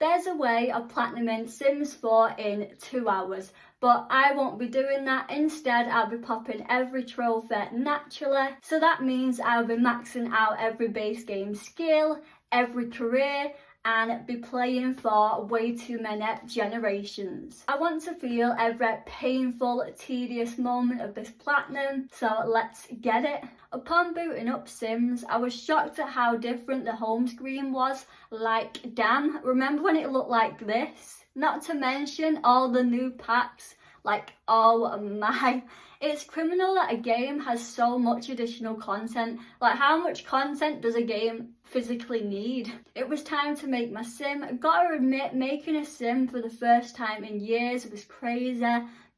There's a way of platinuming Sims 4 in 2 hours, but I won't be doing that. Instead, I'll be popping every trophy naturally. So that means I'll be maxing out every base game skill, every career, and be playing for way too many generations. I want to feel every painful, tedious moment of this platinum, so let's get it. Upon booting up Sims, I was shocked at how different the home screen was. Like, damn, remember when it looked like this? Not to mention all the new packs. Like, oh my. It's criminal that a game has so much additional content. Like, how much content does a game physically need? It was time to make my sim. Gotta admit, making a sim for the first time in years was crazy.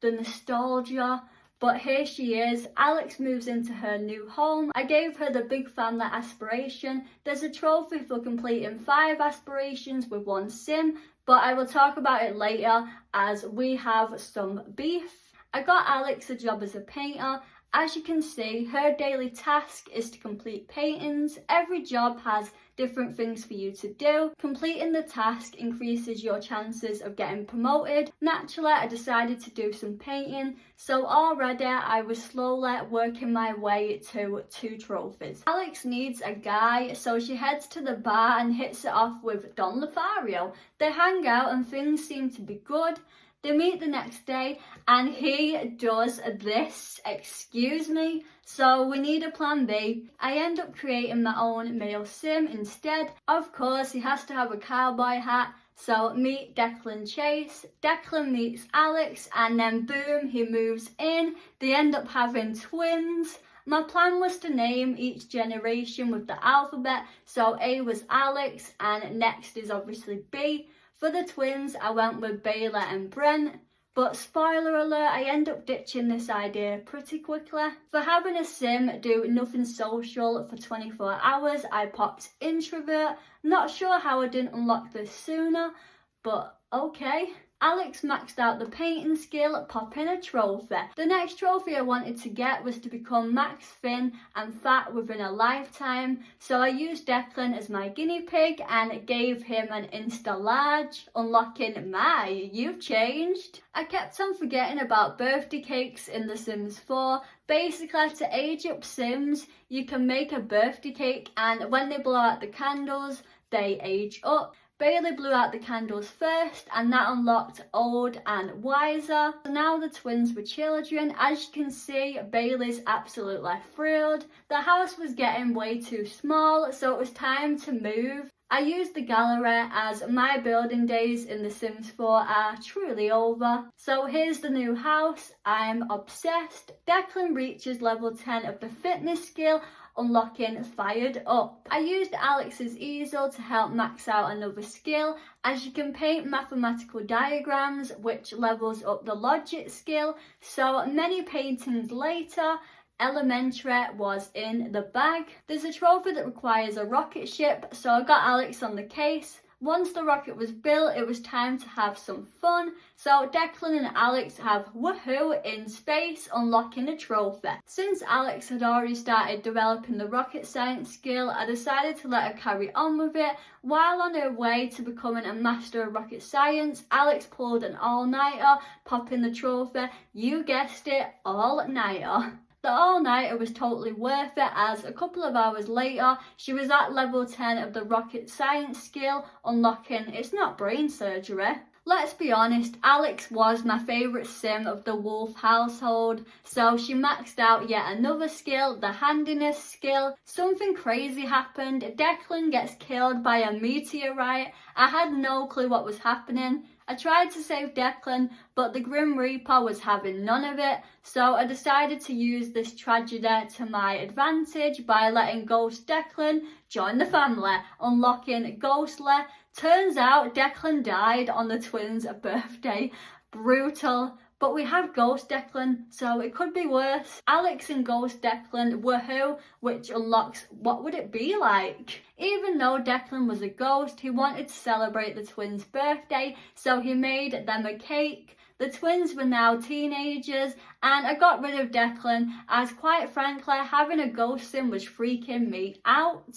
The nostalgia. But here she is. Alex moves into her new home. I gave her the big family aspiration. There's a trophy for completing 5 aspirations with 1 sim, but I will talk about it later as we have some beef. I got Alex a job as a painter. As you can see, her daily task is to complete paintings. Every job has different things for you to do. Completing the task increases your chances of getting promoted. Naturally, I decided to do some painting, so already I was slowly working my way to 2 trophies. Alex needs a guy, so she heads to the bar and hits it off with Don Lothario. They hang out and things seem to be good. They meet the next day and he does this, excuse me. So we need a plan B. I end up creating my own male sim instead. Of course, he has to have a cowboy hat. So meet Declan Chase. Declan meets Alex and then boom, he moves in. They end up having twins. My plan was to name each generation with the alphabet. So A was Alex and next is obviously B. For the twins, I went with Bailey and Brent, but spoiler alert, I end up ditching this idea pretty quickly. For having a sim do nothing social for 24 hours, I popped introvert. Not sure how I didn't unlock this sooner, but okay. Alex maxed out the painting skill, popping a trophy. The next trophy I wanted to get was to become max thin and fat within a lifetime, so I used Declan as my guinea pig and gave him an insta large, unlocking my you've changed. I kept on forgetting about birthday cakes in The Sims 4. Basically, to age up Sims, you can make a birthday cake and when they blow out the candles, they age up. Bailey blew out the candles first and that unlocked old and wiser. So now the twins were children. As you can see, Bailey's absolutely thrilled. The house was getting way too small, so it was time to move. I used the gallery as my building days in The Sims 4 are truly over. So here's the new house. I'm obsessed. Declan reaches level 10 of the fitness skill, unlocking fired up. I used Alex's easel to help max out another skill, as you can paint mathematical diagrams which levels up the logic skill. So many paintings later, elementary was in the bag. There's a trophy that requires a rocket ship, so I got Alex on the case. Once the rocket was built, it was time to have some fun. So Declan and Alex have woohoo in space, unlocking a trophy. Since Alex had already started developing the rocket science skill, I decided to let her carry on with it. While on her way to becoming a master of rocket science, Alex pulled an all-nighter, popping the trophy, you guessed it, all-nighter. The all-nighter was totally worth it, as a couple of hours later she was at level 10 of the rocket science skill, unlocking it's not brain surgery. Let's be honest, Alex was my favourite sim of the Wolf household, so she maxed out yet another skill, the handiness skill. Something crazy happened. Declan gets killed by a meteorite. I had no clue what was happening. I tried to save Declan, but the Grim Reaper was having none of it, so I decided to use this tragedy to my advantage by letting Ghost Declan join the family, unlocking Ghostly. Turns out Declan died on the twins' birthday. Brutal. But we have Ghost Declan, so it could be worse. Alex and Ghost Declan, woohoo, which unlocks what would it be like? Even though Declan was a ghost, he wanted to celebrate the twins' birthday, so he made them a cake. The twins were now teenagers, and I got rid of Declan, as quite frankly, having a ghost sim was freaking me out.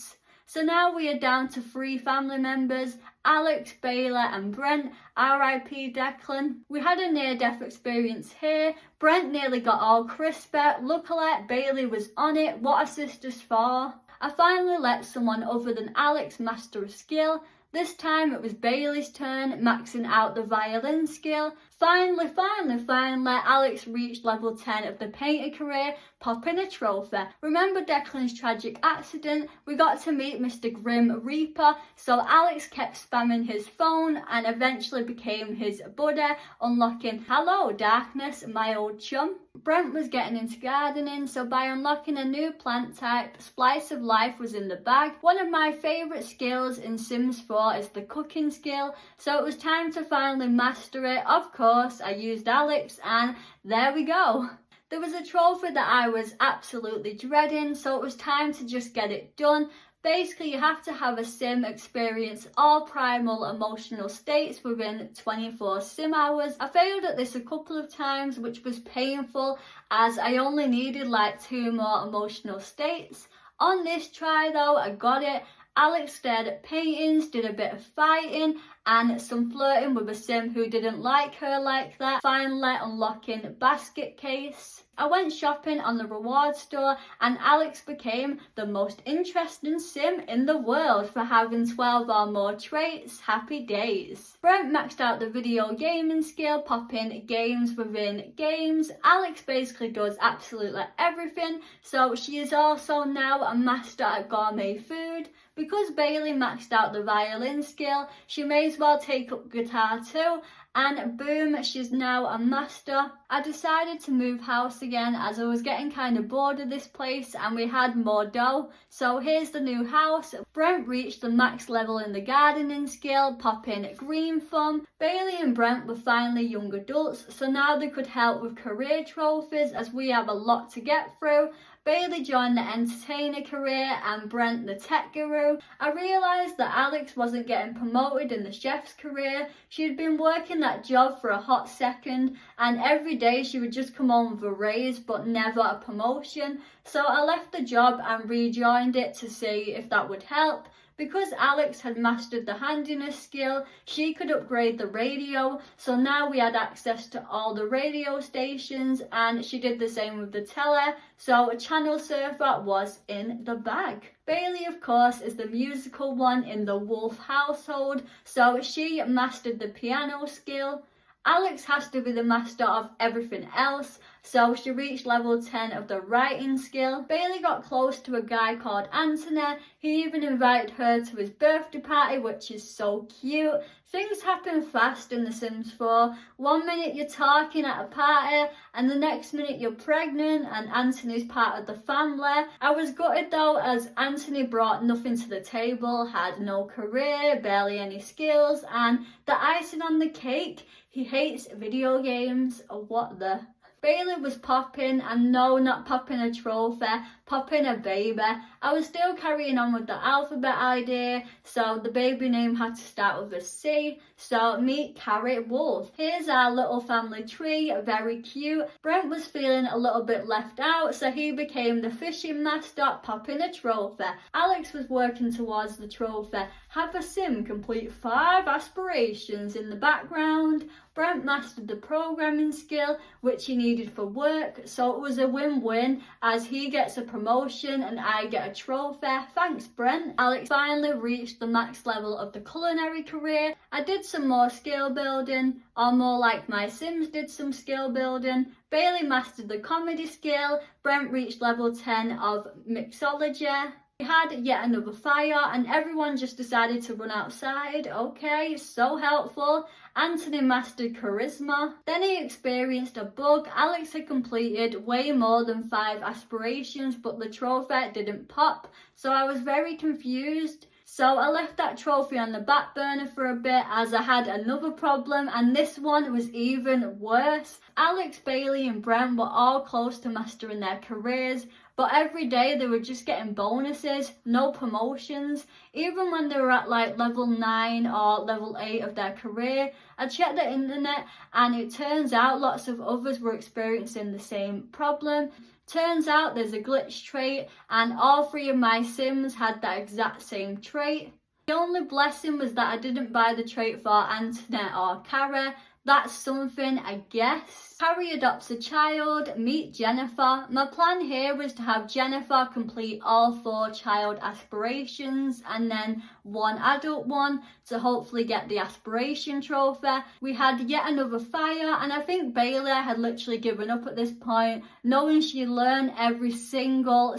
So now we are down to 3 family members, Alex, Bailey and Brent, RIP Declan. We had a near-death experience here. Brent nearly got all crispy. Luckily, Bailey was on it. What are sisters for? I finally let someone other than Alex master a skill. This time it was Bailey's turn, maxing out the violin skill. Finally, Alex reached level 10 of the painter career, popping a trophy. Remember Declan's tragic accident? We got to meet Mr. Grim Reaper, so Alex kept spamming his phone and eventually became his buddy, unlocking "Hello Darkness, my old chum." Brent was getting into gardening, so by unlocking a new plant type, Splice of Life was in the bag. One of my favourite skills in Sims 4 is the cooking skill, so it was time to finally master it. Of course, I used Alex and there we go. There was a trophy that I was absolutely dreading, so it was time to just get it done. Basically, you have to have a sim experience all primal emotional states within 24 sim hours. I failed at this a couple of times, which was painful as I only needed like 2 more emotional states. On this try though, I got it. Alex stared at paintings, did a bit of fighting and some flirting with a sim who didn't like her like that. Finally unlocking basket case. I went shopping on the reward store and Alex became the most interesting sim in the world for having 12 or more traits. Happy days. Brent maxed out the video gaming skill, popping games within games. Alex basically does absolutely everything, so she is also now a master at gourmet food. Because Bailey maxed out the violin skill, she may as well take up guitar too, and boom, she's now a master. I decided to move house again as I was getting kind of bored of this place and we had more dough. So here's the new house. Brent reached the max level in the gardening skill, popping green thumb. Bailey and Brent were finally young adults, so now they could help with career trophies as we have a lot to get through. Bailey joined the entertainer career and Brent the tech guru. I realised that Alex wasn't getting promoted in the chef's career. She had been working that job for a hot second and every day she would just come on with a raise but never a promotion. So I left the job and rejoined it to see if that would help. Because Alex had mastered the handiness skill, she could upgrade the radio, so now we had access to all the radio stations and she did the same with the telly, so a channel surfer was in the bag. Bailey, of course, is the musical one in the Wolf household, so she mastered the piano skill. Alex has to be the master of everything else, so she reached level 10 of the writing skill. Bailey got close to a guy called Anthony. He even invited her to his birthday party, which is so cute. Things happen fast in The Sims 4. 1 minute you're talking at a party and the next minute you're pregnant and Anthony's part of the family. I was gutted though as Anthony brought nothing to the table, had no career, barely any skills, and the icing on the cake, he hates video games. What the? Bailey was popping, and no, not popping a trophy, popping a baby. I was still carrying on with the alphabet idea, so the baby name had to start with a C, so meet Carrot Wolf. Here's our little family tree, very cute. Brent was feeling a little bit left out, so he became the fishing master, popping a trophy. Alex was working towards the trophy, have a sim complete 5 aspirations in the background. Brent mastered the programming skill, which he needed for work, so it was a win-win as he gets a promotion and I get a trophy. Thanks, Brent. Alex finally reached the max level of the culinary career. I did some more skill building, or more like my Sims did some skill building. Bailey mastered the comedy skill. Brent reached level 10 of mixology. We had yet another fire and everyone just decided to run outside. Okay, so helpful. Anthony mastered charisma. Then he experienced a bug. Alex had completed way more than 5 aspirations, but the trophy didn't pop. So I was very confused. So I left that trophy on the back burner for a bit as I had another problem, and this one was even worse. Alex, Bailey and Brent were all close to mastering their careers. but every day they were just getting bonuses, no promotions. Even when they were at like level 9 or level 8 of their career, I checked the internet and it turns out lots of others were experiencing the same problem. Turns out there's a glitch trait and all 3 of my Sims had that exact same trait. The only blessing was that I didn't buy the trait for Antoinette or Cara. That's something, I guess. Harry adopts a child, meet Jennifer. My plan here was to have Jennifer complete all 4 child aspirations and then 1 adult one to hopefully get the aspiration trophy. We had yet another fire and I think Bailey had literally given up at this point, knowing she learned every single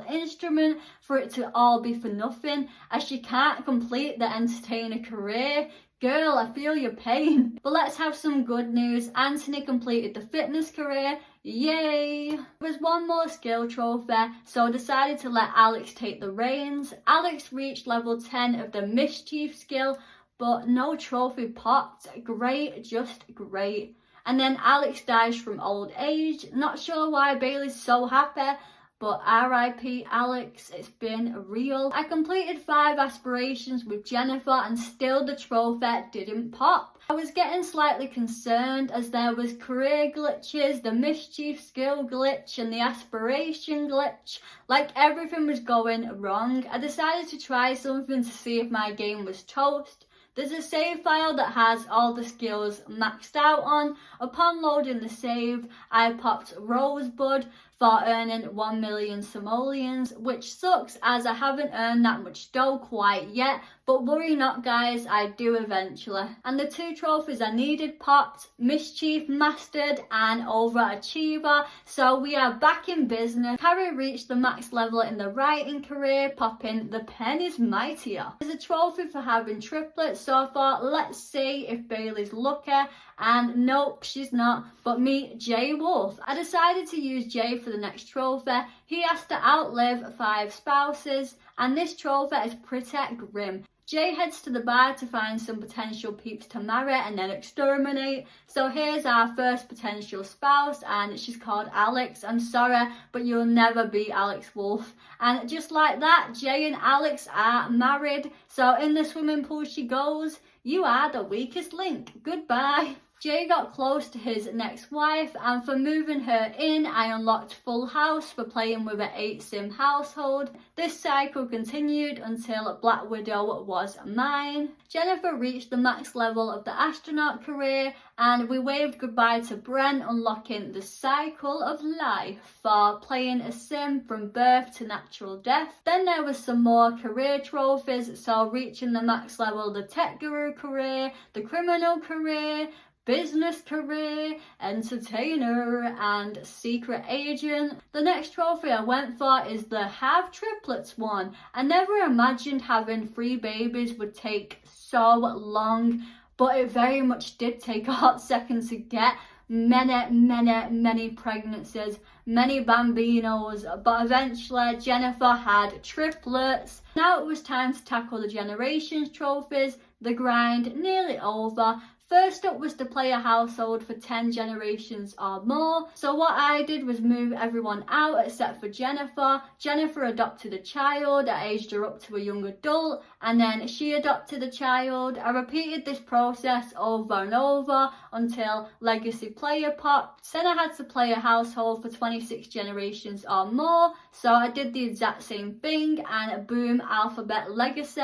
instrument for it to all be for nothing, as she can't complete the entertainer career. Girl, I feel your pain. But let's have some good news. Anthony completed the fitness career. Yay! There was 1 more skill trophy, so I decided to let Alex take the reins. Alex reached level 10 of the mischief skill, but no trophy popped. Great, just great. And then Alex dies from old age. Not sure why Bailey's so happy, but RIP Alex, it's been real. I completed 5 aspirations with Jennifer and still the trophy didn't pop. I was getting slightly concerned as there was career glitches, the mischief skill glitch and the aspiration glitch. Like everything was going wrong. I decided to try something to see if my game was toast. There's a save file that has all the skills maxed out on. Upon loading the save, I popped Rosebud for earning 1 million simoleons, which sucks as I haven't earned that much dough quite yet, but worry not guys, I do eventually. And the 2 trophies I needed popped, Mischief Mastered and Overachiever, so we are back in business. Carrie reached the max level in the writing career, popping The Pen is Mightier. There's a trophy for having triplets, so I thought let's see if Bailey's lucky, and nope, she's not, but meet Jay Wolf. I decided to use Jay for the next trophy. He has to outlive 5 spouses, and this trophy is pretty grim. Jay heads to the bar to find some potential peeps to marry and then exterminate. So here's our first potential spouse and she's called Alex. I'm sorry, but you'll never be Alex Wolf. And just like that, Jay and Alex are married. So in the swimming pool she goes, you are the weakest link. Goodbye. Jay got close to his next wife and for moving her in, I unlocked Full House for playing with an 8-sim household. This cycle continued until Black Widow was mine. Jennifer reached the max level of the astronaut career and we waved goodbye to Brent, unlocking the cycle of life for playing a sim from birth to natural death. Then there was some more career trophies, so reaching the max level of the tech guru career, the criminal career, business career, entertainer and secret agent. The next trophy I went for is the have triplets one. I never imagined having 3 babies would take so long, but it very much did take a hot second to get. Many pregnancies, many bambinos, but eventually Jennifer had triplets. Now it was time to tackle the generations trophies, the grind nearly over. First up was to play a household for 10 generations or more. So what I did was move everyone out except for Jennifer. Jennifer adopted a child, I aged her up to a young adult, and then she adopted a child. I repeated this process over and over until legacy player popped. Then I had to play a household for 26 generations or more. So I did the exact same thing and boom, alphabet legacy.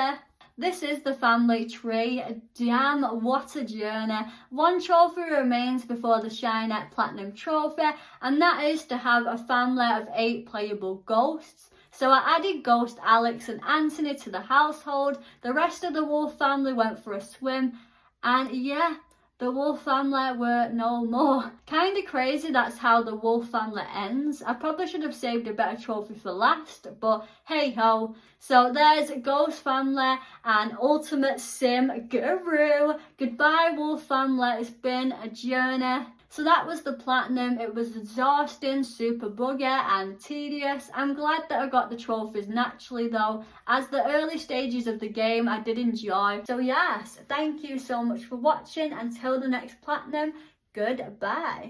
This is the family tree. Damn, what a journey. 1 trophy remains before the Shinette Platinum Trophy, and that is to have a family of 8 playable ghosts. So I added Ghost Alex and Anthony to the household. The rest of the Wolf family went for a swim, and yeah, the Wolf family were no more. Kinda crazy that's how the Wolf family ends. I probably should have saved a better trophy for last, but hey ho. So there's Ghost family and Ultimate Sim Guru. Goodbye Wolf family, it's been a journey. So that was the platinum. It was exhausting, super buggy and tedious. I'm glad that I got the trophies naturally though, as the early stages of the game I did enjoy. So yes, thank you so much for watching. Until the next platinum, goodbye.